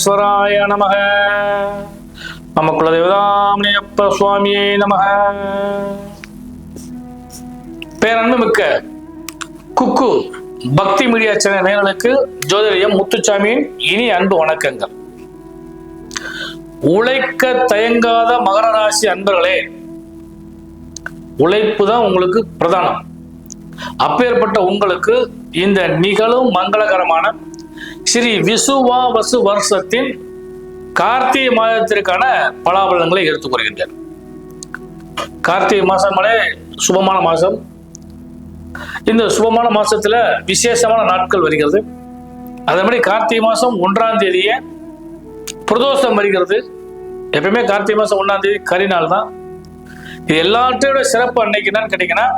விக்னேஸ்வராய நமக. நம்ம குலதெய்வதாமணியப்ப சுவாமியே நமக. பேரன்பு மிக்க குக்கு பக்தி மீடியா சேனல் நேயர்களுக்கு ஜோதிடம் முத்துச்சாமியின் இனி அன்பு வணக்கங்கள். உழைக்க தயங்காத மகர ராசி அன்பர்களே, உழைப்பு தான் உங்களுக்கு பிரதானம். அப்பேற்பட்ட உங்களுக்கு இந்த நிகழும் மங்களகரமான ஸ்ரீ விசுவாவசு வருஷத்தின் கார்த்திகை மாதத்திற்கான பலாபலன்களை எடுத்துக் கொள்கின்றேன். கார்த்திகை மாசம் சுபமான மாசம். இந்த சுபமான மாசத்துல விசேஷமான நாட்கள் வருகிறது. அதன்படி கார்த்திகை மாசம் 1ஆம் தேதியே பிரதோஷம் வருகிறது. எப்பயுமே கார்த்திகை மாசம் 1ஆம் தேதி கரிநாள் தான். இது எல்லாத்தையோட சிறப்பு அன்னைக்கு என்னன்னு கேட்டீங்கன்னா,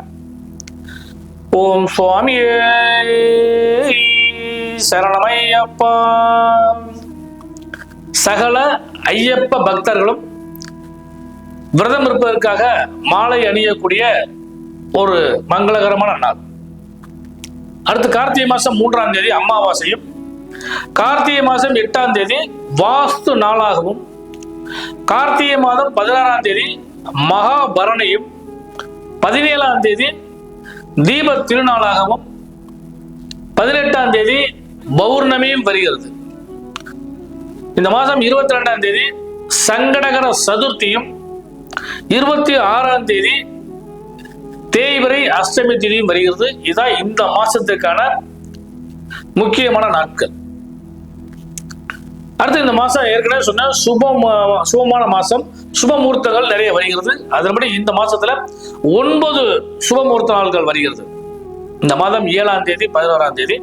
ஓம் சுவாமியே சரணமையப்பா. சகல ஐயப்ப பக்தர்களும் விரதம் இருப்பதற்காக மாலை அணியக்கூடிய ஒரு மங்களகரமான நாள். அடுத்து கார்த்திகை மாசம் 3ஆம் தேதி அமாவாசையும், கார்த்திகை மாசம் 8ஆம் தேதி வாஸ்து நாளாகவும், கார்த்திகை மாதம் 16ஆம் தேதி மகாபரணியும், 17ஆம் தேதி தீப திருநாளாகவும், 18ஆம் தேதி பௌர்ணமியும் வருகிறது. இந்த மாதம் 22ஆம் தேதி சங்கடகர சதுர்த்தியும், 26ஆம் தேதி தேய்பிறை அஷ்டமி திதியும் வருகிறது. இதுதான் இந்த மாசத்துக்கான முக்கியமான நாட்கள். அடுத்து இந்த மாசம் ஏற்கனவே சொன்ன சுபமான மாசம், சுபமுகூர்த்தங்கள் நிறைய வருகிறது. அதன்படி இந்த மாசத்துல 9 சுபமுகூர்த்த நாள்கள் வருகிறது. இந்த மாதம் 7ஆம் தேதி 11ஆம் தேதி,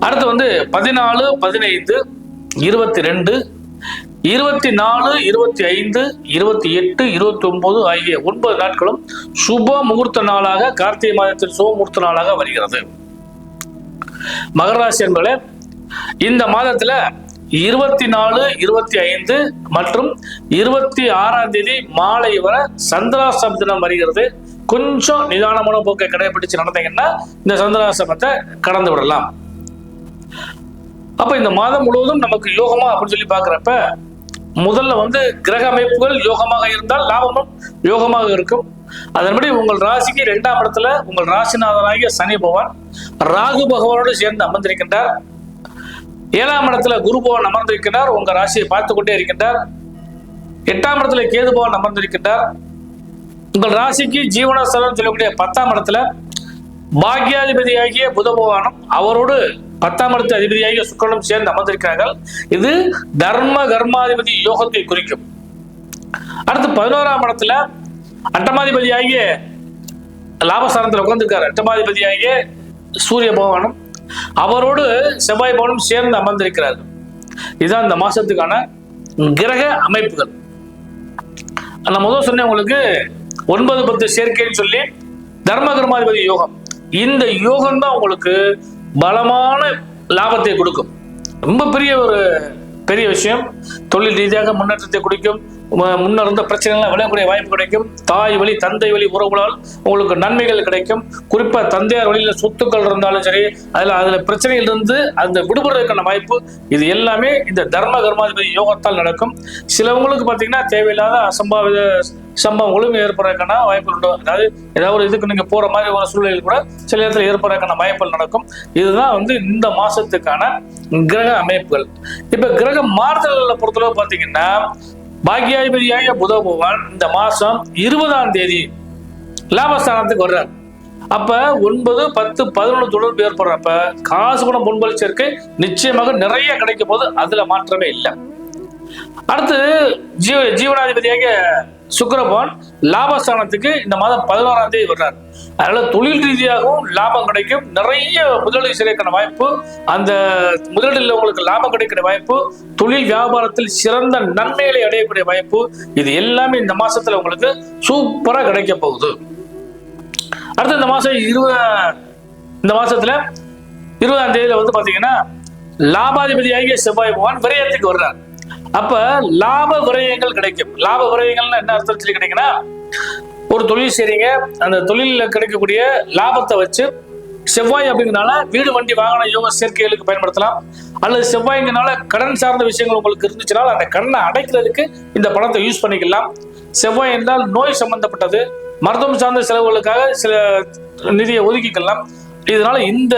அடுத்து 14, 15, 22, 24, 25, 28, 29 ஆகிய 9 நாட்களும் சுப முகூர்த்த நாளாக கார்த்திகை மாதத்தில் சுப முகூர்த்த நாளாக வருகிறது. மகர ராசி என்பது இந்த மாதத்துல 24, 25 மற்றும் 26ஆம் தேதி மாலை வரை சந்திராஷ்டம தினம் வருகிறது. கொஞ்சம் நிதானமான போக்கை கடைபிடிச்சு நடந்தீங்கன்னா இந்த சந்திராஷ்டமத்தை கடந்து விடலாம். அப்ப இந்த மாதம் முழுவதும் நமக்கு யோகமா அப்படின்னு சொல்லி பாக்குறப்ப, முதல்ல கிரக அமைப்புகள் யோகமாக இருந்தால் லாபமும் யோகமாக இருக்கும். அதன்படி உங்கள் ராசிக்கு 2ஆம் இடத்துல உங்கள் ராசிநாதனாகிய சனி பகவான் ராகு பகவானோடு சேர்ந்து அமர்ந்திருக்கின்றார். 7ஆம் இடத்துல குரு பகவான் அமர்ந்திருக்கின்றார், உங்க ராசியை பார்த்து கொண்டே இருக்கின்றார். 8ஆம் இடத்துல கேது பகவான் அமர்ந்திருக்கின்றார். உங்கள் ராசிக்கு ஜீவனஸ்தலம் சொல்லக்கூடிய 10ஆம் இடத்துல பாக்யாதிபதியாகிய புத பகவானும் அவரோடு 10ஆம் இடத்து அதிபதியாகிய சுக்கிரனும் சேர்ந்து அமர்ந்திருக்கிறார்கள். இது தர்ம கர்மாதிபதி யோகத்தை குறிக்கும். அடுத்து 11ஆம் இடத்துல அட்டமாதிபதியாகிய லாபஸ்தானத்தில் உட்கார்ந்திருக்காரு. அட்டமாதிபதியாகிய சூரிய பகவானும் அவரோடு செவ்வாய் பகவானும் சேர்ந்து அமர்ந்திருக்கிறார்கள். இதுதான் இந்த மாசத்துக்கான கிரக அமைப்புகள். நான் முதல் சொன்னேன் உங்களுக்கு 9, 10 சேர்க்கைன்னு சொல்லி தர்ம கர்மாதிபதி யோகம். இந்த யோகம் தான் உங்களுக்கு பலமான லாபத்தை கொடுக்கும். ரொம்ப பெரிய விஷயம். தொழில் ரீதியாக முன்னேற்றத்தை கொடுக்கும். முன்ன இருந்த பிரச்சனைலாம் விளையக்கூடிய வாய்ப்பு கிடைக்கும். தாய் வழி தந்தை வழி உறவுகளால் உங்களுக்கு நன்மைகள் கிடைக்கும். குறிப்பா தந்தையார் வழியில சொத்துக்கள் இருந்தாலும் சரி, அதுல பிரச்சனைகள் இருந்து அந்த விடுபடுறதுக்கான வாய்ப்பு, இது எல்லாமே இந்த தர்ம கர்மாதிபதி யோகத்தால் நடக்கும். சிலவங்களுக்கு பாத்தீங்கன்னா தேவையில்லாத அசம்பாவித சம்பவங்களும் ஏற்படுறதுக்கான வாய்ப்புகள் உண்டு. அதாவது ஏதாவது ஒரு இதுக்கு நீங்க போற மாதிரி ஒரு சூழ்நிலையில் கூட சில இடத்துல ஏற்படுறதுக்கான வாய்ப்புகள் நடக்கும். இதுதான் இந்த மாசத்துக்கான கிரக அமைப்புகள். இப்ப கிரக மாறுதல்களை பொறுத்தளவு பாத்தீங்கன்னா, பாக்யாதிபதியாக புத பகவான் இந்த மாசம் 20ஆம் தேதி லாபஸ்தானத்துக்கு வர்றார். அப்ப 9, 10, 11 தொடர்பு ஏற்படுறப்ப காசு பணம் பொன்பல் சேர்க்கை நிச்சயமாக நிறைய கிடைக்கும் போது அதுல மாற்றமே இல்லை. அடுத்து ஜீவனாதிபதியாக சுக்கிர பகவான் லாபஸ்தானத்துக்கு இந்த மாதம் 11ஆம் தேதி வர்றார். அதனால தொழில் ரீதியாகவும் லாபம் கிடைக்கும். நிறைய முதலீடு செய்யறதுக்கான வாய்ப்பு, அந்த முதலீடுல உங்களுக்கு லாபம் கிடைக்கிற வாய்ப்பு, தொழில் வியாபாரத்தில் சிறந்த நன்மைகளை அடையக்கூடிய வாய்ப்பு, இது எல்லாமே இந்த மாசத்துல உங்களுக்கு சூப்பரா கிடைக்க போகுது. அடுத்து இந்த மாசத்துல 20ஆம் தேதியில பாத்தீங்கன்னா லாபாதிபதியாகிய செவ்வாய் பகவான் விரயத்துக்கு வர்றார். அப்ப லாப விரயங்கள் கிடைக்கும். லாப விரயங்கள்னா என்ன அர்த்தம் சொல்லி கிடைக்குன்னா, ஒரு தொழில் செய்றீங்க, அந்த தொழில கிடைக்கக்கூடிய லாபத்தை வச்சு செவ்வாய் அப்படிங்கிறனால வீடு வண்டி வாகன யோக சேர்க்கைகளுக்கு பயன்படுத்தலாம். அல்லது செவ்வாய்ங்கனால கடன் சார்ந்த விஷயங்கள் உங்களுக்கு இருந்துச்சுன்னா அந்த கடனை அடைக்கிறதுக்கு இந்த பணத்தை யூஸ் பண்ணிக்கலாம். செவ்வாய் என்றால் நோய் சம்பந்தப்பட்டது, மருத்துவம் சார்ந்த செலவுகளுக்காக சில நிதியை ஒதுக்கிக்கலாம். இதனால இந்த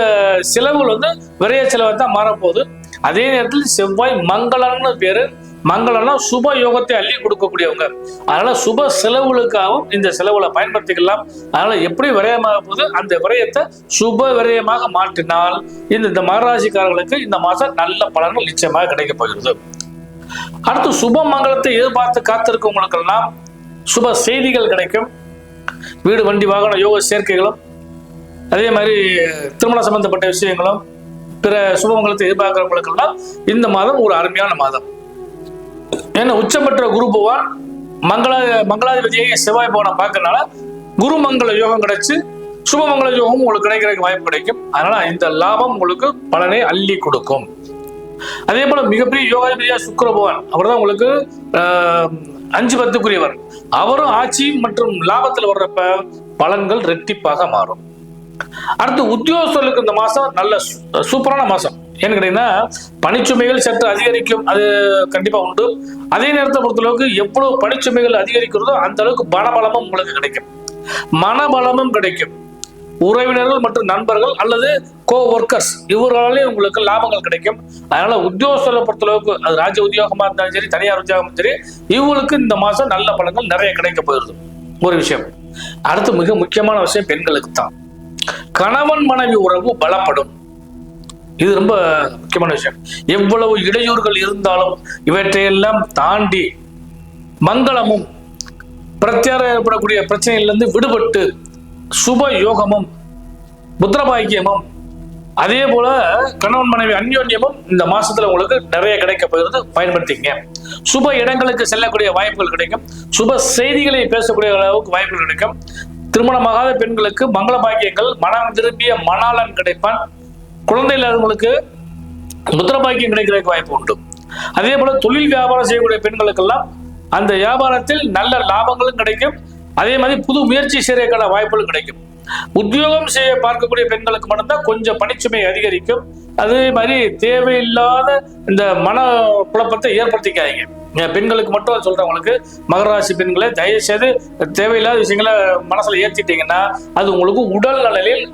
செலவுகள் விரைய செலவை தான் மாறப்போகுது. அதே நேரத்தில் செவ்வாய் மங்களம்னு பேரு. மங்களம்னா சுப யோகத்தை அள்ளி கொடுக்கக்கூடியவங்க. அதனால சுப செலவுகளுக்காகவும் இந்த செலவுகளை பயன்படுத்திக்கலாம். அதனால எப்படி விரயமாக போகுது அந்த விரயத்தை சுப விரயமாக மாற்றினால் இந்த மகராசிக்காரர்களுக்கு இந்த மாசம் நல்ல பலன்கள் நிச்சயமாக கிடைக்க போகிறது. அடுத்து சுப மங்களத்தை எதிர்பார்த்து காத்திருக்கவங்களுக்கெல்லாம் சுப செய்திகள் கிடைக்கும். வீடு வண்டி வாகன யோக சேர்க்கைகளும் அதே மாதிரி திருமணம் சம்பந்தப்பட்ட விஷயங்களும் பிற சுபமங்கலத்தை எதிர்பார்க்கிறவங்களுக்கெல்லாம் இந்த மாதம் ஒரு அருமையான மாதம். ஏன்னா உச்சம் பெற்ற குரு பகவான் மங்களாதிபதியை செவ்வாய் பகவானை பார்க்கறதுனால குரு மங்கள யோகம் கிடைச்சு சுபமங்கல யோகம் உங்களுக்கு கிடைக்கிறதுக்கு வாய்ப்பு கிடைக்கும். அதனால இந்த லாபம் உங்களுக்கு பலனை அள்ளி கொடுக்கும். அதே போல மிகப்பெரிய யோகாதிபதியா சுக்கிர பகவான், அவர் தான் உங்களுக்கு 5-10க்குரியவர். அவரும் ஆட்சி மற்றும் லாபத்தில் வர்றப்ப பலன்கள் ரெட்டிப்பாக மாறும். அடுத்து உத்தியோகஸ்தர்களுக்கு இந்த மாசம் நல்ல சூப்பரான மாசம். ஏன்னு கேட்டீங்கன்னா பணிச்சுமைகள் சற்று அதிகரிக்கும், அது கண்டிப்பா உண்டு. அதே நேரத்தை பொறுத்தளவுக்கு எவ்வளவு பணிச்சுமைகள் அதிகரிக்கிறதோ அந்த அளவுக்கு பணபலமும் உங்களுக்கு கிடைக்கும், மனபலமும் கிடைக்கும். உறவினர்கள் மற்றும் நண்பர்கள் அல்லது கோ ஒர்க்கர்ஸ் இவர்களாலே உங்களுக்கு லாபங்கள் கிடைக்கும். அதனால உத்தியோகஸ்தரை பொறுத்தளவுக்கு அது ராஜ்ய உத்தியோகமா இருந்தாலும் சரி தனியார் உத்தியோகமும் சரி இவங்களுக்கு இந்த மாசம் நல்ல பலன்கள் நிறைய கிடைக்க போயிருது. ஒரு விஷயம். அடுத்து மிக முக்கியமான விஷயம் பெண்களுக்கு தான். கணவன் மனைவி உறவு பலப்படும். இது ரொம்ப முக்கியமான விஷயம். எவ்வளவு இடையூறுகள் இருந்தாலும் இவற்றையெல்லாம் தாண்டி மங்களமும் பிரத்யாரம் ஏற்படக்கூடிய பிரச்சனையிலிருந்து விடுபட்டு சுப யோகமும் புத்திரபாக்கியமும் அதே போல கணவன் மனைவி அந்யோன்யமும் இந்த மாசத்துல உங்களுக்கு நிறைய கிடைக்க போகிறது. பயன்படுத்திங்க. சுப இடங்களுக்கு செல்லக்கூடிய வாய்ப்புகள் கிடைக்கும். சுப செய்திகளை பேசக்கூடிய அளவுக்கு வாய்ப்புகள் கிடைக்கும். திருமணமாகாத பெண்களுக்கு மங்கள பாக்கியங்கள், மனம் திரும்பிய மணாளன் கிடைப்பான். குழந்தை இல்லாதவங்களுக்கு புத்திர பாக்கியம் கிடைக்கிறதுக்கு வாய்ப்பு உண்டு. அதே போல தொழில் வியாபாரம் செய்யக்கூடிய பெண்களுக்கெல்லாம் அந்த வியாபாரத்தில் நல்ல லாபங்களும் கிடைக்கும். அதே மாதிரி புது முயற்சி செய்யறதுக்கான வாய்ப்புகளும் கிடைக்கும். உத்தியோகம் செய்ய பார்க்கக்கூடிய பெண்களுக்கு மட்டும்தான் கொஞ்சம் பணிச்சுமை அதிகரிக்கும். அதே மாதிரி தேவையில்லாத இந்த மன குழப்பத்தை ஏற்படுத்திக்காதீங்க. பெண்களுக்கு மட்டும் சொல்றவங்களுக்கு, மகராசி பெண்களை தயவு செய்து தேவையில்லாத விஷயங்களை மனசுல ஏற்றிட்டீங்கன்னா அது உங்களுக்கு உடல் நலனில்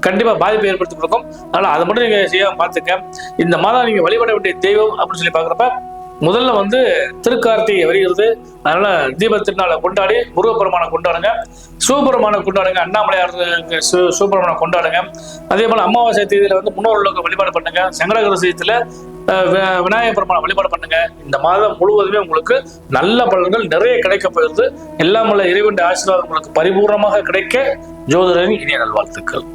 கண்டிப்பா பாதிப்பை ஏற்படுத்தி கொடுக்கும். அதனால அதை மட்டும் நீங்க செய்ய பார்த்துக்க. இந்த மாதம் நீங்க வழிபட வேண்டிய தெய்வம் அப்படின்னு சொல்லி பாக்குறப்ப முதல்ல திருக்கார்த்திகை வருகிறது. அதனால தீப திருநாளை கொண்டாடி முருகப்பெருமானை கொண்டாடுங்க, சிவபெருமானை கொண்டாடுங்க, அண்ணாமலையார் சிவபெருமானை கொண்டாடுங்க. அதே போல அமாவாசை தேதியில முன்னோர்களுக்கு வழிபாடு பண்ணுங்க. சங்கடகர சதுர்த்தியில விநாயகர் பெருமானை வழிபாடு பண்ணுங்க. இந்த மாதம் முழுவதுமே உங்களுக்கு நல்ல பலன்கள் நிறைய கிடைக்க போகிறது. எல்லாம் உள்ள இறைவனுடைய ஆசீர்வாதம் உங்களுக்கு பரிபூர்ணமாக கிடைக்க ஜோதிடரின் இனிய நல்வாழ்த்துக்கள்.